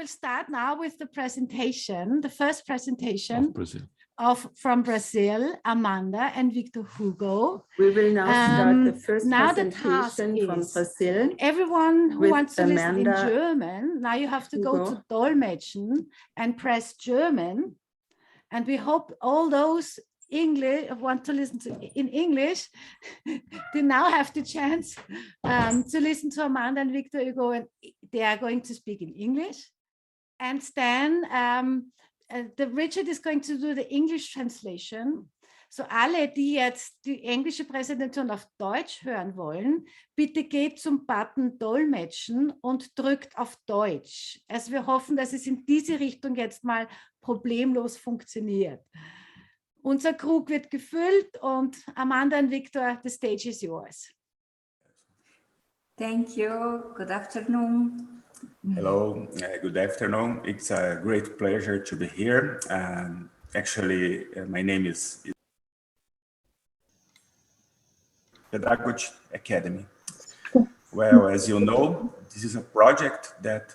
will start now with the presentation, the first presentation Brazil. From Brazil, Amanda and Victor Hugo. We will now start the first presentation from Brazil. Everyone who wants to listen in Amanda German, now you have to go to Dolmetschen and press German. And we hope all those want to listen in English, they now have the chance to listen to Amanda and Victor Hugo, and they are going to speak in English. And then Richard is going to do the English translation. So alle, die jetzt die englische Präsentation auf Deutsch hören wollen, bitte geht zum Button Dolmetschen und drückt auf Deutsch. Also wir hoffen, dass es in diese Richtung jetzt mal problemlos funktioniert. Unser Krug wird gefüllt und Amanda and Victor, the stage is yours. Thank you. Good afternoon. Hello, good afternoon. It's a great pleasure to be here. Actually, my name is Pedagogy Academy. Well, as you know, this is a project that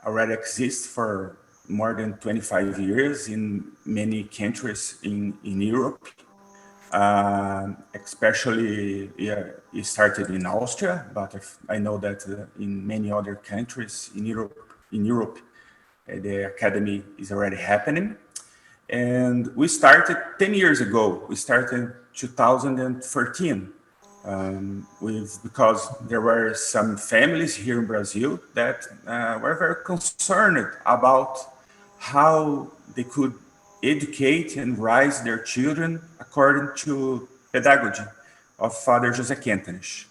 already exists for more than 25 years in many countries in Europe. Especially, it started in Austria, but I know that in many other countries in Europe, the academy is already happening. And we started 10 years ago. We started 2013 because there were some families here in Brazil that were very concerned about how they could educate and raise their children according to pedagogy of Father José Quentinich.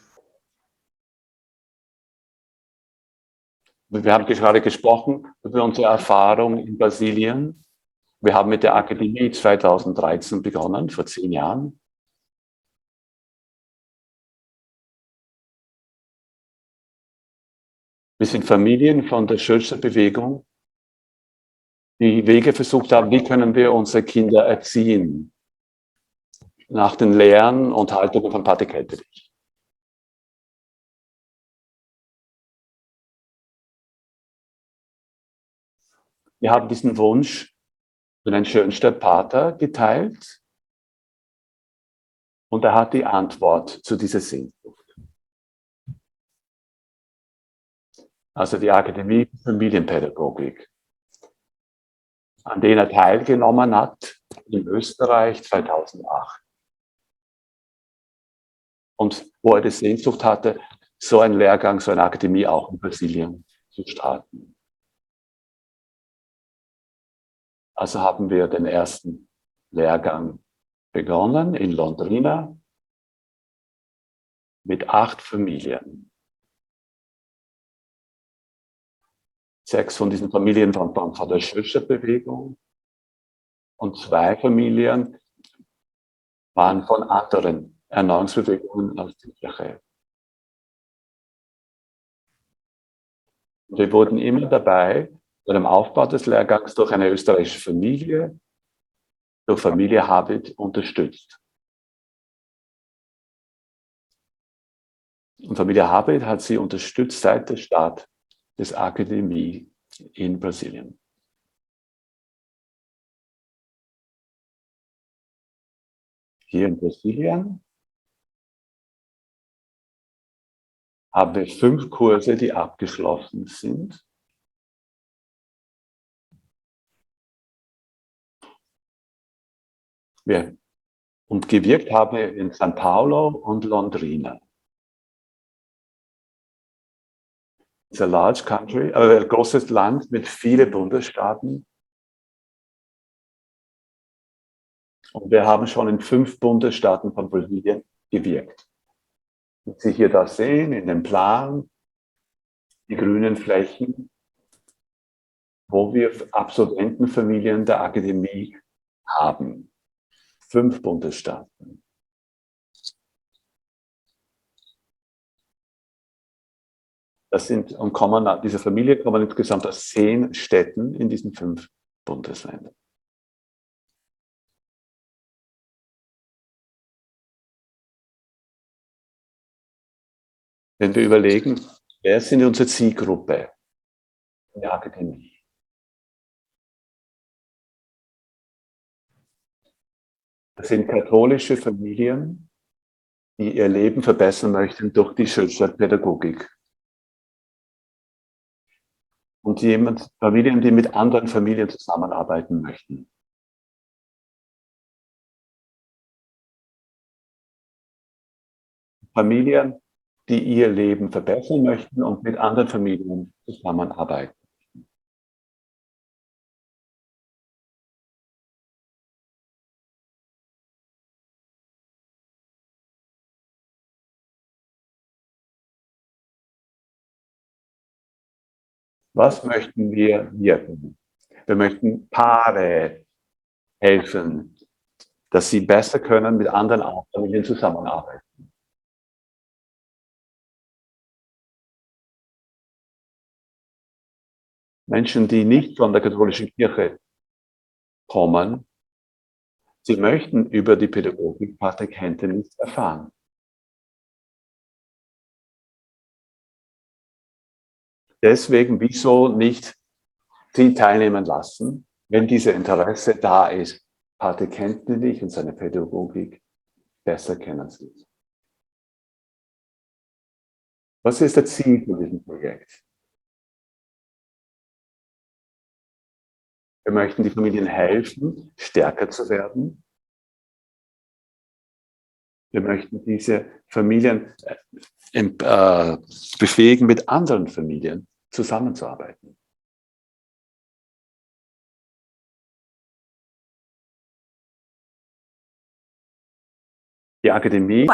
Wir haben gerade gesprochen über unsere Erfahrung in Brasilien. Wir haben mit der Akademie 2013 begonnen, vor 10 Jahren. Wir sind Familien von der Schulsterbewegung, die Wege versucht haben, wie können wir unsere Kinder erziehen nach den Lehren und Haltungen von Pater Quentinich. Wir haben diesen Wunsch mit einem schönsten Pater geteilt und er hat die Antwort zu dieser Sehnsucht. Also die Akademie für Familienpädagogik, an denen er teilgenommen hat in Österreich 2008. Und wo er die Sehnsucht hatte, so einen Lehrgang, so eine Akademie auch in Brasilien zu starten. Also haben wir den ersten Lehrgang begonnen in Londrina mit 8 Familien. 6 von diesen Familien waren von der Schulsterbewegung und 2 Familien waren von anderen Erneuerungsbewegungen aus der Kirche. Wir wurden immer dabei, bei dem Aufbau des Lehrgangs durch eine österreichische Familie, durch Familie Habit unterstützt. Und Familie Habit hat sie unterstützt seit der Start des Akademie in Brasilien. Hier in Brasilien haben wir 5 Kurse, die abgeschlossen sind. Und gewirkt haben wir in São Paulo und Londrina. It's a large country, ein großes Land mit vielen Bundesstaaten. Und wir haben schon in 5 Bundesstaaten von Brasilien gewirkt. Wie Sie hier da sehen, in dem Plan, die grünen Flächen, wo wir Absolventenfamilien der Akademie haben. 5 Bundesstaaten. Diese Familien kommen insgesamt aus 10 Städten in diesen 5 Bundesländern. Wenn wir überlegen, wer sind unsere Zielgruppe in der Akademie? Das sind katholische Familien, die ihr Leben verbessern möchten durch die Schulstadtpädagogik. Und Familien, die mit anderen Familien zusammenarbeiten möchten. Familien, die ihr Leben verbessern möchten und mit anderen Familien zusammenarbeiten. Was möchten wir wirken? Wir möchten Paare helfen, dass sie besser können mit anderen Familien zusammenarbeiten. Menschen, die nicht von der katholischen Kirche kommen, sie möchten über die Pädagogik Paterkenntnis erfahren. Deswegen, wieso nicht sie teilnehmen lassen, wenn dieses Interesse da ist, Paterkenntnis und seine Pädagogik besser kennenzulernen. Was ist das Ziel von diesem Projekt? Wir möchten die Familien helfen, stärker zu werden. Wir möchten diese Familien befähigen, mit anderen Familien zusammenzuarbeiten. Die Akademie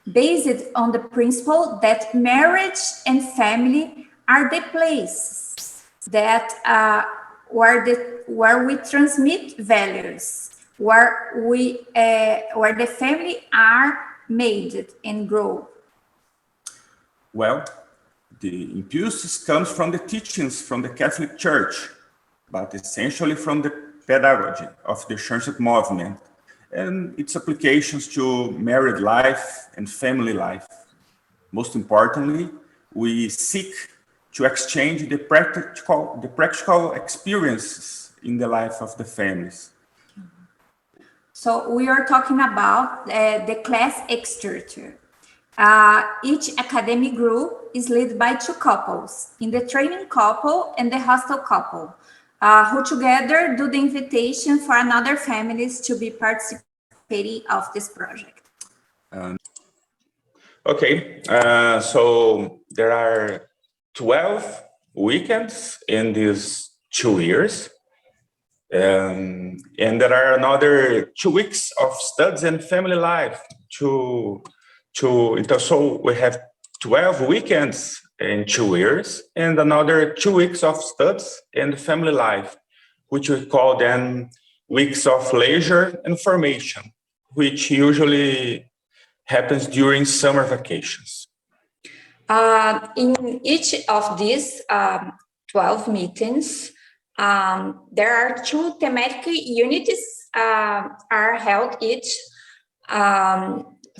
based on the principle that marriage and family are the places that where we transmit values, where the family are made and grow. Well, the impulse comes from the teachings from the Catholic Church, but essentially from the pedagogy of the Church movement and its applications to married life and family life. Most importantly, we seek to exchange the practical experiences in the life of the families. So we are talking about the class structure. Each academic group is led by two couples, in the training couple and the hostel couple, who together do the invitation for another families to be participating of this project. Okay, so there are 12 weekends in these 2 years. And there are another 2 weeks of studies and family life. So we have 12 weekends in 2 years and another 2 weeks of studies and family life, which we call then weeks of leisure and formation, which usually happens during summer vacations. In each of these 12 meetings, there are 2 thematic units are held each.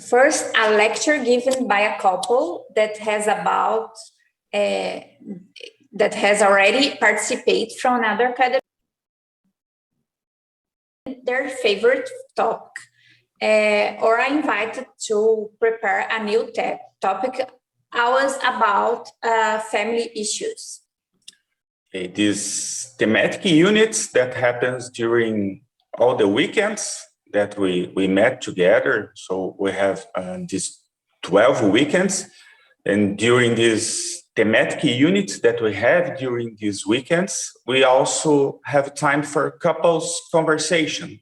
First, a lecture given by a couple that has already participated from another academy, their favorite topic, or are invited to prepare a new topic, always about family issues. These thematic units that happens during all the weekends that we met together. So we have these 12 weekends, and during these thematic units that we have during these weekends, we also have time for couples conversation.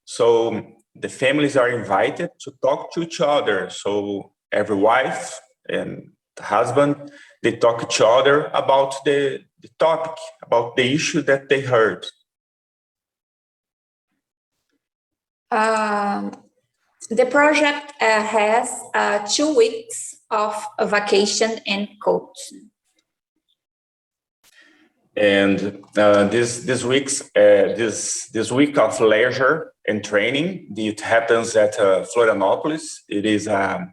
So the families are invited to talk to each other. So every wife and the husband, they talk to each other about the topic, about the issue that they heard. The project has 2 weeks of vacation and coaching. And this week of leisure and training, it happens at Florianopolis. It is a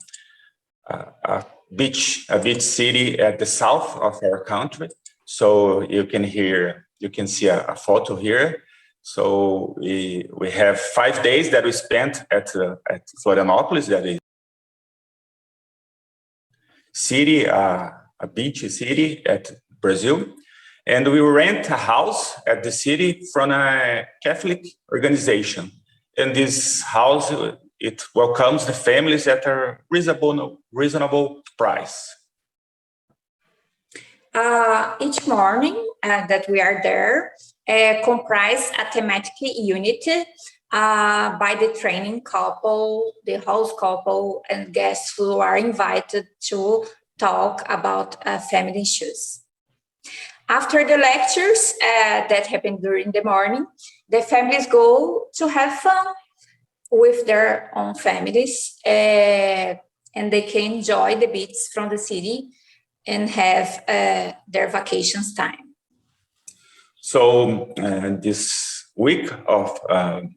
beach city at the south of our country. So you can see a photo here. So we have 5 days that we spent at Florianópolis, that is city, a beach city at Brazil. And we rent a house at the city from a Catholic organization. And this house, it welcomes the families at a reasonable price. Each morning that we are there comprise a thematic unit by the training couple, the host couple, and guests who are invited to talk about family issues. After the lectures that happen during the morning, the families go to have fun with their own families, and they can enjoy the beats from the city and have their vacations time. So this week of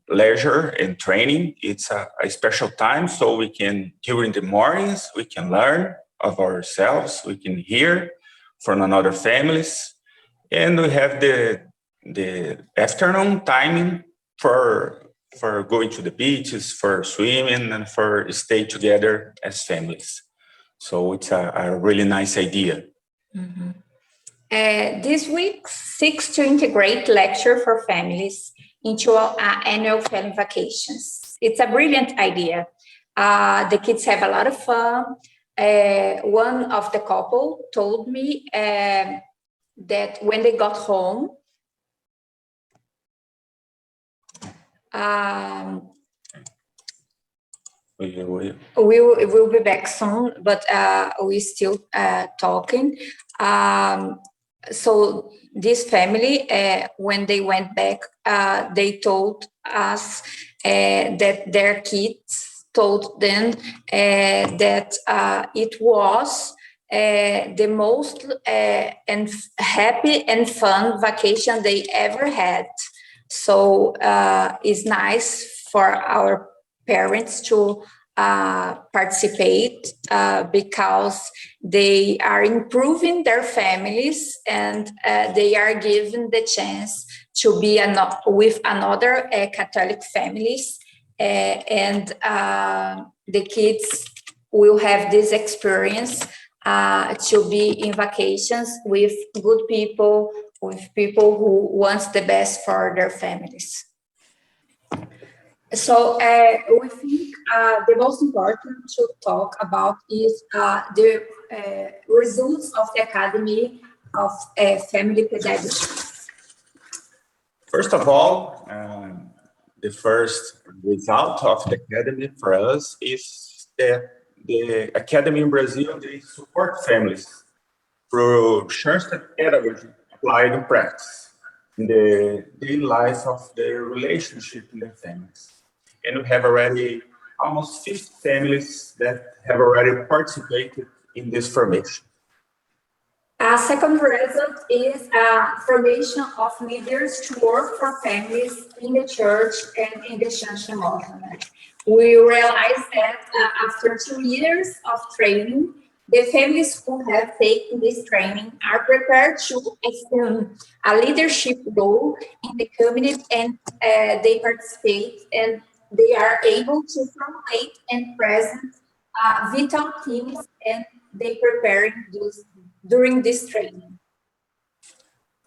leisure and training, it's a special time, so we can, during the mornings, we can learn of ourselves, we can hear from another families, and we have the afternoon timing for going to the beaches, for swimming, and for stay together as families. So it's a really nice idea. Mm-hmm. This week seeks to integrate lecture for families into annual family vacations. It's a brilliant idea. The kids have a lot of fun. One of the couple told me that when they got home, we'll be back soon, but we're still talking. So this family, when they went back, they told us that their kids told them that it was the most and happy and fun vacation they ever had. So it's nice for our parents to participate because they are improving their families, and they are given the chance to be with another Catholic families, and the kids will have this experience to be in vacations with good people, with people who want the best for their families. So we think the most important to talk about is the results of the Academy of Family Pedagogy. First of all, the first result of the Academy for us is that the Academy in Brazil, they support families through trusted pedagogy applied in practice in the daily life of their relationship in their families. And we have already almost 50 families that have already participated in this formation. A second result is formation of leaders to work for families in the church and in the Xanxa movement. We realized that after 2 years of training, the families who have taken this training are prepared to assume a leadership role in the community, and they participate, and they are able to formulate and present vital teams, and they preparing during this training.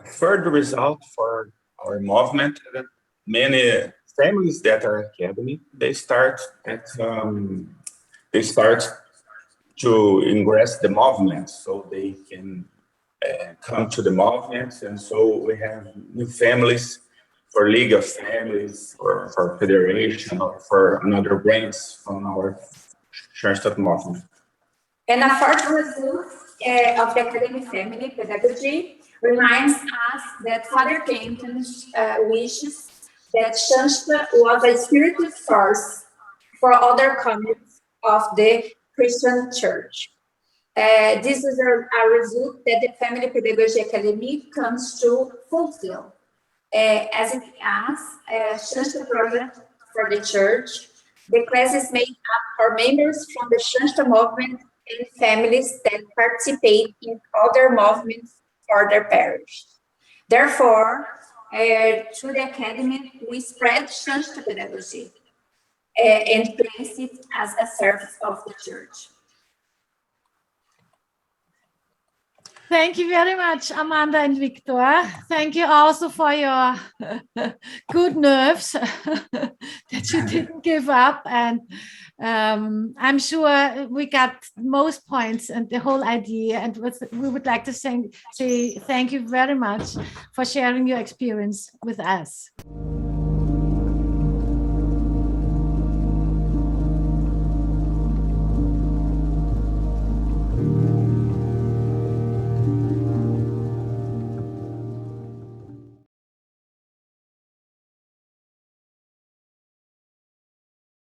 A third result for our movement, that many families that are academy, they start to ingress the movement, so they can come to the movement. And so we have new families for League of Families, or for Federation, or for another branch from our Schoenstatt movement. And a fourth result of the Academy Family Pedagogy reminds us that Father Kenton's wishes that Schoenstatt was a spiritual source for other communities of the Christian Church. This is a result that the Family Pedagogy Academy comes to fulfill. As it asks, Schoenstatt project for the church, the class is made up for members from the Schoenstatt movement and families that participate in other movements for their parish. Therefore, through the academy, we spread Shansta pedagogy and place it as a service of the church. Thank you very much, Amanda and Victor. Thank you also for your good nerves that you didn't give up. And I'm sure we got most points and the whole idea. And we would like to say thank you very much for sharing your experience with us.